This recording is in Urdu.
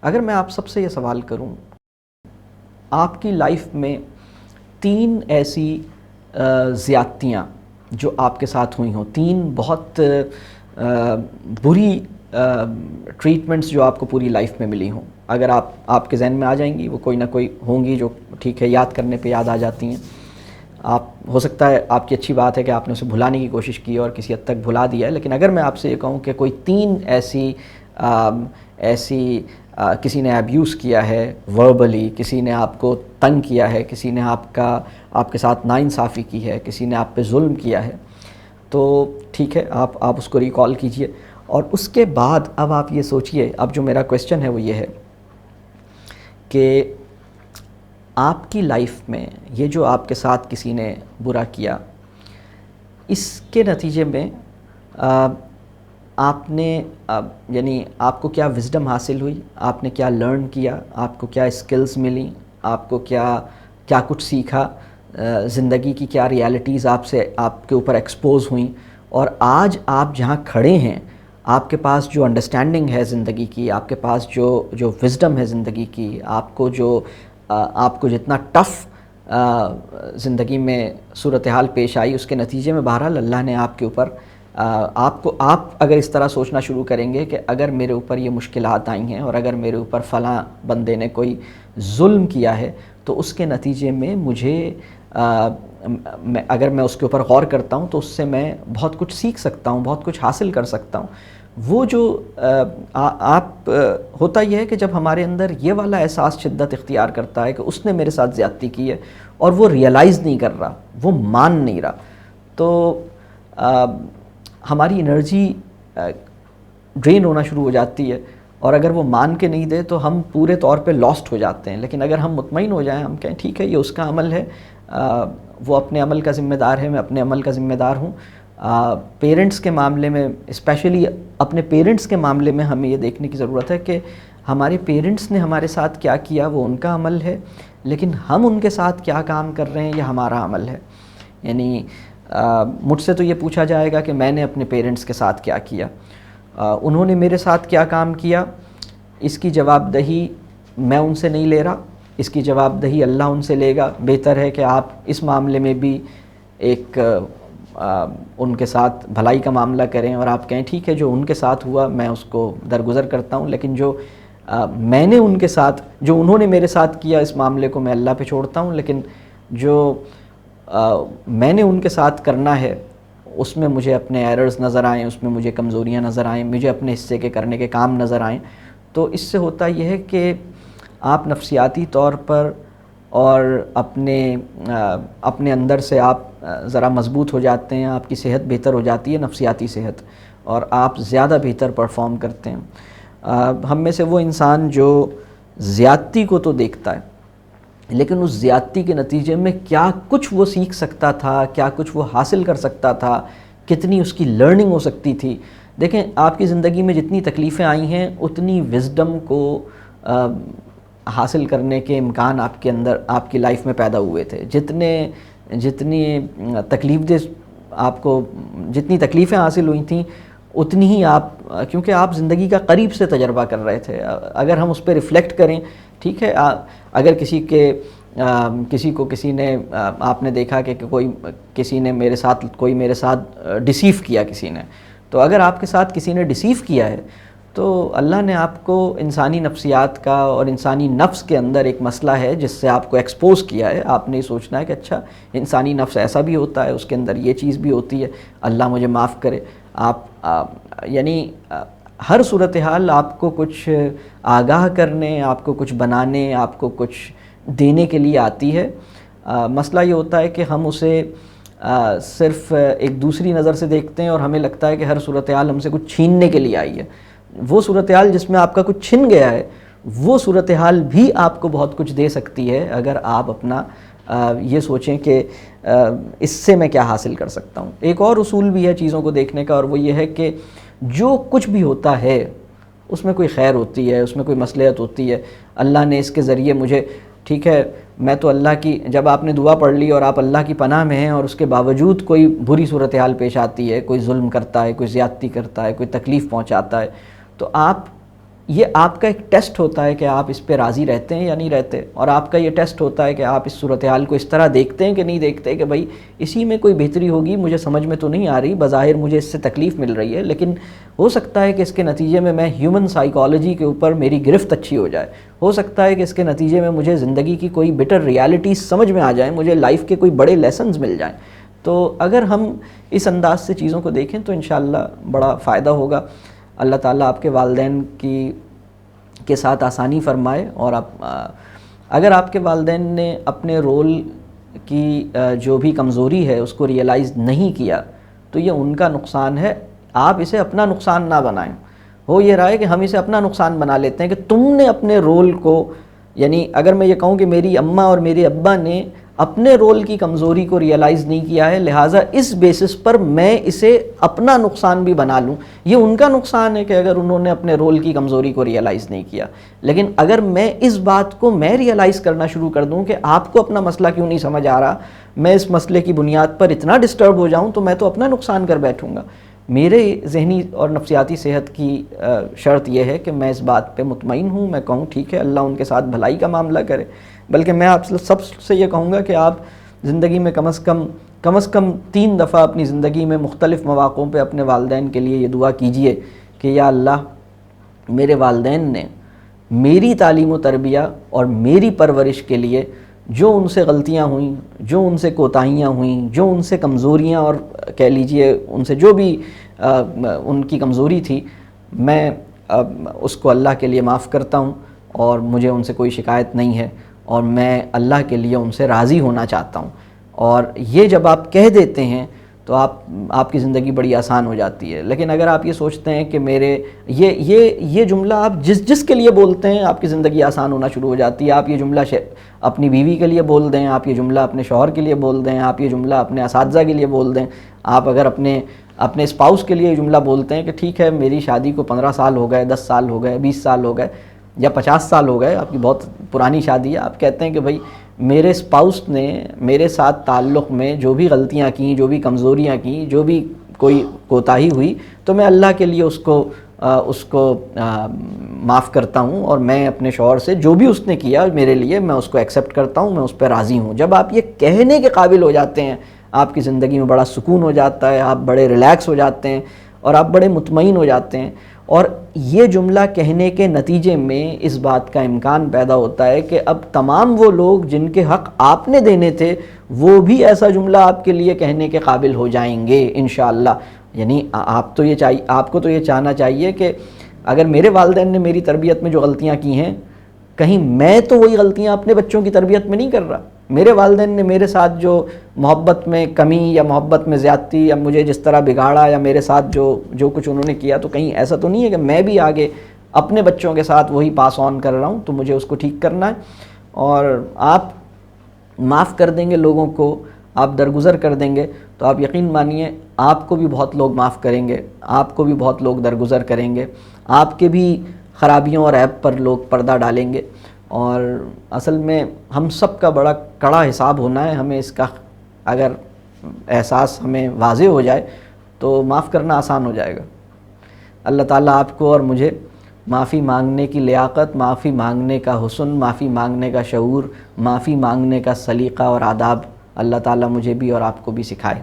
اگر میں آپ سب سے یہ سوال کروں، آپ کی لائف میں 3 ایسی زیادتیاں جو آپ کے ساتھ ہوئی ہوں، 3 بہت بری ٹریٹمنٹس جو آپ کو پوری لائف میں ملی ہوں، اگر آپ کے ذہن میں آ جائیں گی، وہ کوئی نہ کوئی ہوں گی جو ٹھیک ہے یاد کرنے پہ یاد آ جاتی ہیں. آپ ہو سکتا ہے آپ کی اچھی بات ہے کہ آپ نے اسے بھلانے کی کوشش کی اور کسی حد تک بھلا دیا ہے، لیکن اگر میں آپ سے یہ کہوں کہ کوئی 3 ایسی کسی نے ابیوز کیا ہے وربلی، کسی نے آپ کو تنگ کیا ہے، کسی نے آپ کے ساتھ ناانصافی کی ہے، کسی نے آپ پہ ظلم کیا ہے، تو ٹھیک ہے آپ اس کو ریکال کیجئے. اور اس کے بعد اب آپ یہ سوچئے، اب جو میرا کویسچن ہے وہ یہ ہے کہ آپ کی لائف میں یہ جو آپ کے ساتھ کسی نے برا کیا، اس کے نتیجے میں آپ نے یعنی آپ کو کیا وزڈم حاصل ہوئی، آپ نے کیا لرن کیا، آپ کو کیا اسکلز ملیں، آپ کو کیا کچھ سیکھا، زندگی کی کیا ریالٹیز آپ کے اوپر ایکسپوز ہوئیں، اور آج آپ جہاں کھڑے ہیں آپ کے پاس جو انڈرسٹینڈنگ ہے زندگی کی، آپ کے پاس جو وزڈم ہے زندگی کی، آپ کو جتنا ٹف زندگی میں صورتحال پیش آئی، اس کے نتیجے میں بہرحال اللہ نے آپ کے اوپر آپ اگر اس طرح سوچنا شروع کریں گے کہ اگر میرے اوپر یہ مشکلات آئی ہیں اور اگر میرے اوپر فلاں بندے نے کوئی ظلم کیا ہے تو اس کے نتیجے میں مجھے اگر میں اس کے اوپر غور کرتا ہوں تو اس سے میں بہت کچھ سیکھ سکتا ہوں، بہت کچھ حاصل کر سکتا ہوں. وہ جو ہوتا یہ ہے کہ جب ہمارے اندر یہ والا احساس شدت اختیار کرتا ہے کہ اس نے میرے ساتھ زیادتی کی ہے اور وہ ریئلائز نہیں کر رہا، وہ مان نہیں رہا، تو ہماری انرجی ڈرین ہونا شروع ہو جاتی ہے، اور اگر وہ مان کے نہیں دے تو ہم پورے طور پہ لاسٹ ہو جاتے ہیں. لیکن اگر ہم مطمئن ہو جائیں، ہم کہیں ٹھیک ہے یہ اس کا عمل ہے، وہ اپنے عمل کا ذمہ دار ہے، میں اپنے عمل کا ذمہ دار ہوں. پیرنٹس کے معاملے میں اسپیشلی اپنے پیرنٹس کے معاملے میں ہمیں یہ دیکھنے کی ضرورت ہے کہ ہمارے پیرنٹس نے ہمارے ساتھ کیا کیا وہ ان کا عمل ہے، لیکن ہم ان کے ساتھ کیا کام کر رہے ہیں یہ ہمارا عمل ہے. یعنی مجھ سے تو یہ پوچھا جائے گا کہ میں نے اپنے پیرنٹس کے ساتھ کیا کیا، انہوں نے میرے ساتھ کیا کام کیا، اس کی جواب دہی میں ان سے نہیں لے رہا، اس کی جواب دہی اللہ ان سے لے گا. بہتر ہے کہ آپ اس معاملے میں بھی ایک ان کے ساتھ بھلائی کا معاملہ کریں اور آپ کہیں ٹھیک ہے جو ان کے ساتھ ہوا میں اس کو درگزر کرتا ہوں، لیکن جو میں نے ان کے ساتھ، جو انہوں نے میرے ساتھ کیا، اس معاملے کو میں اللہ پہ چھوڑتا ہوں. لیکن جو میں نے ان کے ساتھ کرنا ہے اس میں مجھے اپنے ایررز نظر آئیں، اس میں مجھے کمزوریاں نظر آئیں، مجھے اپنے حصے کے کرنے کے کام نظر آئیں، تو اس سے ہوتا یہ ہے کہ آپ نفسیاتی طور پر اور اپنے اندر سے آپ ذرا مضبوط ہو جاتے ہیں، آپ کی صحت بہتر ہو جاتی ہے، نفسیاتی صحت، اور آپ زیادہ بہتر پرفارم کرتے ہیں. ہم میں سے وہ انسان جو زیادتی کو تو دیکھتا ہے لیکن اس زیادتی کے نتیجے میں کیا کچھ وہ سیکھ سکتا تھا، کیا کچھ وہ حاصل کر سکتا تھا، کتنی اس کی لرننگ ہو سکتی تھی. دیکھیں آپ کی زندگی میں جتنی تکلیفیں آئی ہیں اتنی وزڈم کو حاصل کرنے کے امکان آپ کے اندر، آپ کی لائف میں پیدا ہوئے تھے. جتنی تکلیف دہ آپ کو جتنی تکلیفیں حاصل ہوئی تھیں اتنی ہی آپ، کیونکہ آپ زندگی کا قریب سے تجربہ کر رہے تھے. اگر ہم اس پہ ریفلیکٹ کریں، ٹھیک ہے، اگر کسی نے آپ نے دیکھا کہ کسی نے میرے ساتھ ڈیسیو کیا کسی نے، تو اگر آپ کے ساتھ کسی نے ڈیسیو کیا ہے تو اللہ نے آپ کو انسانی نفسیات کا اور انسانی نفس کے اندر ایک مسئلہ ہے جس سے آپ کو ایکسپوز کیا ہے. آپ نے یہ سوچنا ہے کہ اچھا انسانی نفس ایسا بھی ہوتا ہے، اس کے اندر یہ چیز بھی ہوتی ہے، اللہ مجھے معاف کرے. یعنی ہر صورتحال آپ کو کچھ آگاہ کرنے، آپ کو کچھ بنانے، آپ کو کچھ دینے کے لیے آتی ہے. مسئلہ یہ ہوتا ہے کہ ہم اسے صرف ایک دوسری نظر سے دیکھتے ہیں اور ہمیں لگتا ہے کہ ہر صورتحال ہم سے کچھ چھیننے کے لیے آئی ہے. وہ صورتحال جس میں آپ کا کچھ چھن گیا ہے وہ صورتحال بھی آپ کو بہت کچھ دے سکتی ہے اگر آپ اپنا یہ سوچیں کہ اس سے میں کیا حاصل کر سکتا ہوں. ایک اور اصول بھی ہے چیزوں کو دیکھنے کا، اور وہ یہ ہے کہ جو کچھ بھی ہوتا ہے اس میں کوئی خیر ہوتی ہے، اس میں کوئی مصلحت ہوتی ہے. اللہ نے اس کے ذریعے مجھے، ٹھیک ہے میں تو اللہ کی، جب آپ نے دعا پڑھ لی اور آپ اللہ کی پناہ میں ہیں اور اس کے باوجود کوئی بری صورتحال پیش آتی ہے، کوئی ظلم کرتا ہے، کوئی زیادتی کرتا ہے، کوئی تکلیف پہنچاتا ہے، تو آپ یہ آپ کا ایک ٹیسٹ ہوتا ہے کہ آپ اس پہ راضی رہتے ہیں یا نہیں رہتے، اور آپ کا یہ ٹیسٹ ہوتا ہے کہ آپ اس صورتحال کو اس طرح دیکھتے ہیں کہ نہیں دیکھتے کہ بھائی اسی میں کوئی بہتری ہوگی، مجھے سمجھ میں تو نہیں آ رہی، بظاہر مجھے اس سے تکلیف مل رہی ہے، لیکن ہو سکتا ہے کہ اس کے نتیجے میں ہیومن سائیکالوجی کے اوپر میری گرفت اچھی ہو جائے، ہو سکتا ہے کہ اس کے نتیجے میں مجھے زندگی کی کوئی بیٹر ریالٹیز سمجھ میں آ جائیں، مجھے لائف کے کوئی بڑے لیسنز مل جائیں۔ تو اگر ہم اس انداز سے چیزوں کو دیکھیں تو انشاءاللہ بڑا فائدہ ہوگا۔ اللہ تعالیٰ آپ کے والدین کے ساتھ آسانی فرمائے، اور اگر آپ کے والدین نے اپنے رول کی جو بھی کمزوری ہے اس کو ریئلائز نہیں کیا تو یہ ان کا نقصان ہے، آپ اسے اپنا نقصان نہ بنائیں۔ ہو یہ رہا ہے کہ ہم اسے اپنا نقصان بنا لیتے ہیں کہ تم نے اپنے رول کو، یعنی اگر میں یہ کہوں کہ میری اماں اور میرے ابا نے اپنے رول کی کمزوری کو ریئلائز نہیں کیا ہے، لہٰذا اس بیسس پر میں اسے اپنا نقصان بھی بنا لوں، یہ ان کا نقصان ہے کہ اگر انہوں نے اپنے رول کی کمزوری کو ریئلائز نہیں کیا۔ لیکن اگر میں اس بات کو میں ریئلائز کرنا شروع کر دوں کہ آپ کو اپنا مسئلہ کیوں نہیں سمجھ آ رہا، میں اس مسئلے کی بنیاد پر اتنا ڈسٹرب ہو جاؤں تو میں تو اپنا نقصان کر بیٹھوں گا۔ میرے ذہنی اور نفسیاتی صحت کی شرط یہ ہے کہ میں اس بات پہ مطمئن ہوں، میں کہوں ٹھیک ہے اللہ ان کے ساتھ بھلائی کا معاملہ کرے۔ بلکہ میں آپ سب سے یہ کہوں گا کہ آپ زندگی میں کم از کم 3 دفعہ اپنی زندگی میں مختلف مواقعوں پہ اپنے والدین کے لیے یہ دعا کیجئے کہ یا اللہ میرے والدین نے میری تعلیم و تربیہ اور میری پرورش کے لیے جو ان سے غلطیاں ہوئیں، جو ان سے کوتاہیاں ہوئیں، جو ان سے کمزوریاں اور کہہ لیجئے ان سے جو بھی ان کی کمزوری تھی، میں اس کو اللہ کے لیے معاف کرتا ہوں، اور مجھے ان سے کوئی شکایت نہیں ہے، اور میں اللہ کے لیے ان سے راضی ہونا چاہتا ہوں۔ اور یہ جب آپ کہہ دیتے ہیں تو آپ کی زندگی بڑی آسان ہو جاتی ہے۔ لیکن اگر آپ یہ سوچتے ہیں کہ یہ جملہ آپ جس کے لیے بولتے ہیں آپ کی زندگی آسان ہونا شروع ہو جاتی ہے۔ آپ یہ جملہ اپنی بیوی کے لیے بول دیں، آپ یہ جملہ اپنے شوہر کے لیے بول دیں، آپ یہ جملہ اپنے اساتذہ کے لیے بول دیں، آپ اگر اپنے اسپاؤس کے لیے یہ جملہ بولتے ہیں کہ ٹھیک ہے میری شادی کو 15 سال ہو گئے، 10 سال ہو گئے، 20 سال ہو گئے یا 50 سال ہو گئے، آپ کی بہت پرانی شادی ہے، آپ کہتے ہیں کہ بھائی میرے اسپاؤس نے میرے ساتھ تعلق میں جو بھی غلطیاں کیں، جو بھی کمزوریاں کیں، جو بھی کوئی کوتاہی ہوئی، تو میں اللہ کے لیے اس کو معاف کرتا ہوں، اور میں اپنے شوہر سے جو بھی اس نے کیا میرے لیے میں اس کو ایکسیپٹ کرتا ہوں، میں اس پہ راضی ہوں۔ جب آپ یہ کہنے کے قابل ہو جاتے ہیں آپ کی زندگی میں بڑا سکون ہو جاتا ہے، آپ بڑے ریلیکس ہو جاتے ہیں، اور آپ بڑے مطمئن ہو جاتے ہیں۔ اور یہ جملہ کہنے کے نتیجے میں اس بات کا امکان پیدا ہوتا ہے کہ اب تمام وہ لوگ جن کے حق آپ نے دینے تھے وہ بھی ایسا جملہ آپ کے لیے کہنے کے قابل ہو جائیں گے انشاءاللہ۔ یعنی آپ کو تو یہ چاہنا چاہیے کہ اگر میرے والدین نے میری تربیت میں جو غلطیاں کی ہیں، کہیں میں تو وہی غلطیاں اپنے بچوں کی تربیت میں نہیں کر رہا۔ میرے والدین نے میرے ساتھ جو محبت میں کمی یا محبت میں زیادتی یا مجھے جس طرح بگاڑا یا میرے ساتھ جو کچھ انہوں نے کیا، تو کہیں ایسا تو نہیں ہے کہ میں بھی آگے اپنے بچوں کے ساتھ وہی پاس آن کر رہا ہوں، تو مجھے اس کو ٹھیک کرنا ہے۔ اور آپ معاف کر دیں گے لوگوں کو، آپ درگزر کر دیں گے، تو آپ یقین مانیے آپ کو بھی بہت لوگ معاف کریں گے، آپ کو بھی بہت لوگ درگزر کریں گے، آپ کے بھی خرابیوں اور عیب پر لوگ پردہ ڈالیں گے۔ اور اصل میں ہم سب کا بڑا کڑا حساب ہونا ہے، ہمیں اس کا اگر احساس ہمیں واضح ہو جائے تو معاف کرنا آسان ہو جائے گا۔ اللہ تعالیٰ آپ کو اور مجھے معافی مانگنے کی لیاقت، معافی مانگنے کا حسن، معافی مانگنے کا شعور، معافی مانگنے کا سلیقہ اور آداب اللہ تعالیٰ مجھے بھی اور آپ کو بھی سکھائے۔